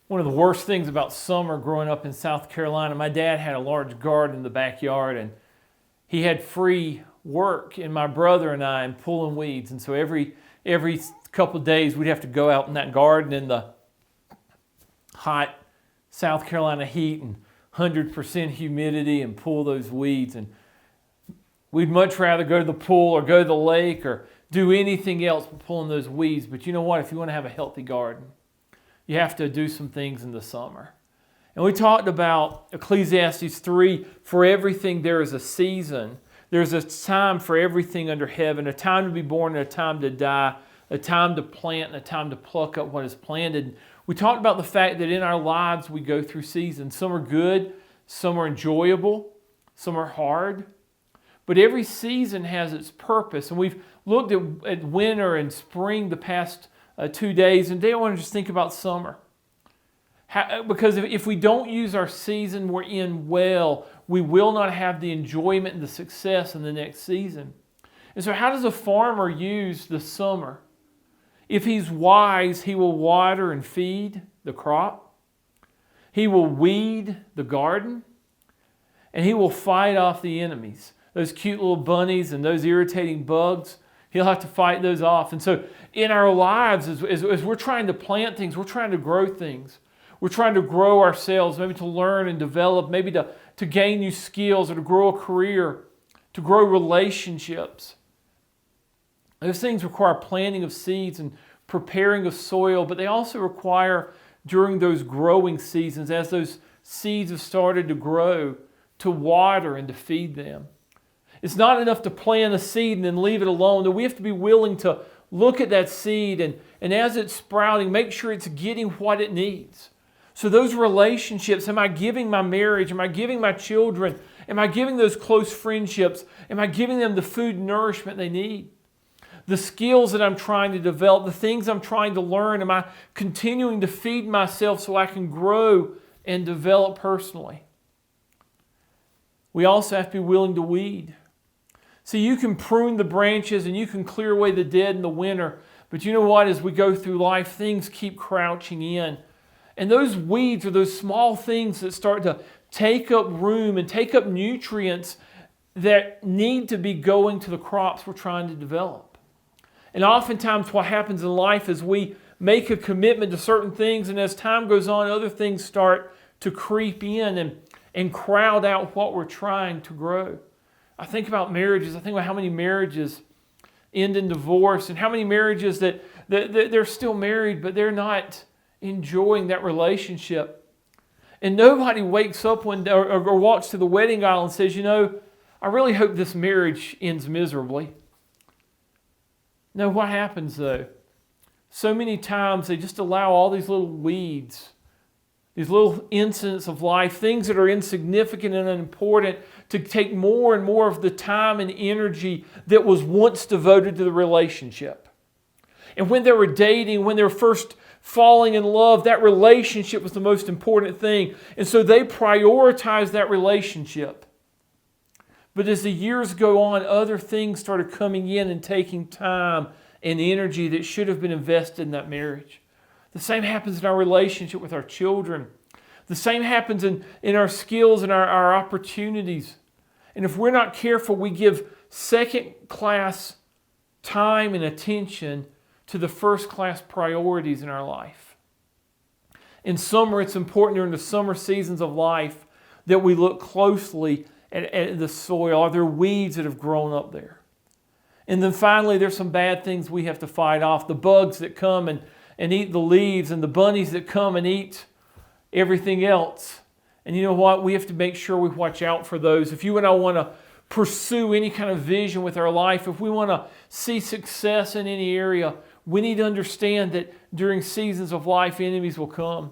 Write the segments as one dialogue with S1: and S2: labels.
S1: One of the worst things about summer growing up in South Carolina, my dad had a large garden in the backyard, and he had free work in my brother and I in pulling weeds. And so every couple of days we'd have to go out in that garden in the hot South Carolina heat and 100% humidity and pull those weeds. And we'd much rather go to the pool or go to the lake or do anything else but pulling those weeds. But you know what? If you want to have a healthy garden, you have to do some things in the summer. And we talked about Ecclesiastes 3, for everything there is a season. There's a time for everything under heaven, a time to be born and a time to die, a time to plant and a time to pluck up what is planted. We talked about the fact that in our lives we go through seasons. Some are good, some are enjoyable, some are hard. But every season has its purpose. And we've looked at winter and spring the past 2 days, and today I want to just think about summer. Because if we don't use our season we're in well, we will not have the enjoyment and the success in the next season. And so how does a farmer use the summer? If he's wise, he will water and feed the crop. He will weed the garden. And he will fight off the enemies. Those cute little bunnies and those irritating bugs, he'll have to fight those off. And so in our lives, as we're trying to plant things, we're trying to grow things. We're trying to grow ourselves, maybe to learn and develop, maybe to gain new skills or to grow a career, to grow relationships. Those things require planting of seeds and preparing of soil, but they also require, during those growing seasons, as those seeds have started to grow, to water and to feed them. It's not enough to plant a seed and then leave it alone. That we have to be willing to look at that seed and as it's sprouting, make sure it's getting what it needs. So those relationships, am I giving my marriage? Am I giving my children? Am I giving those close friendships? Am I giving them the food and nourishment they need? The skills that I'm trying to develop, the things I'm trying to learn, am I continuing to feed myself so I can grow and develop personally? We also have to be willing to weed. See, you can prune the branches and you can clear away the dead in the winter, but you know what? As we go through life, things keep crouching in. And those weeds are those small things that start to take up room and take up nutrients that need to be going to the crops we're trying to develop. And oftentimes what happens in life is we make a commitment to certain things, and as time goes on, other things start to creep in and crowd out what we're trying to grow. I think about marriages. I think about how many marriages end in divorce and how many marriages that they're still married, but they're not enjoying that relationship. And nobody wakes up one day or walks to the wedding aisle and says, you know, I really hope this marriage ends miserably. No, what happens though? So many times they just allow all these little weeds, these little incidents of life, things that are insignificant and unimportant, to take more and more of the time and energy that was once devoted to the relationship. And when they were dating, when they were first falling in love, that relationship was the most important thing. And so they prioritized that relationship. But as the years go on, other things started coming in and taking time and energy that should have been invested in that marriage. The same happens in our relationship with our children. The same happens in our skills and our opportunities. And if we're not careful, we give second-class time and attention to the first-class priorities in our life. In summer, it's important during the summer seasons of life that we look closely at the soil. Are there weeds that have grown up there? And then finally, there's some bad things we have to fight off. The bugs that come and eat the leaves, and the bunnies that come and eat everything else. And you know what? We have to make sure we watch out for those. If you and I want to pursue any kind of vision with our life, if we want to see success in any area, we need to understand that during seasons of life, enemies will come.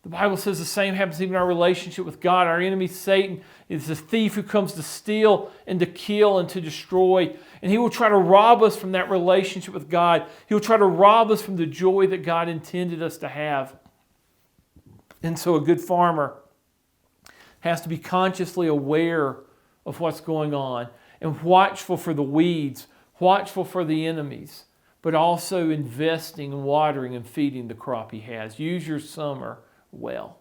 S1: The Bible says the same happens even in our relationship with God. Our enemy, Satan, is the thief who comes to steal and to kill and to destroy. And he will try to rob us from that relationship with God. He will try to rob us from the joy that God intended us to have. And so a good farmer has to be consciously aware of what's going on and watchful for the weeds, watchful for the enemies, but also investing and watering and feeding the crop he has. Use your summer well.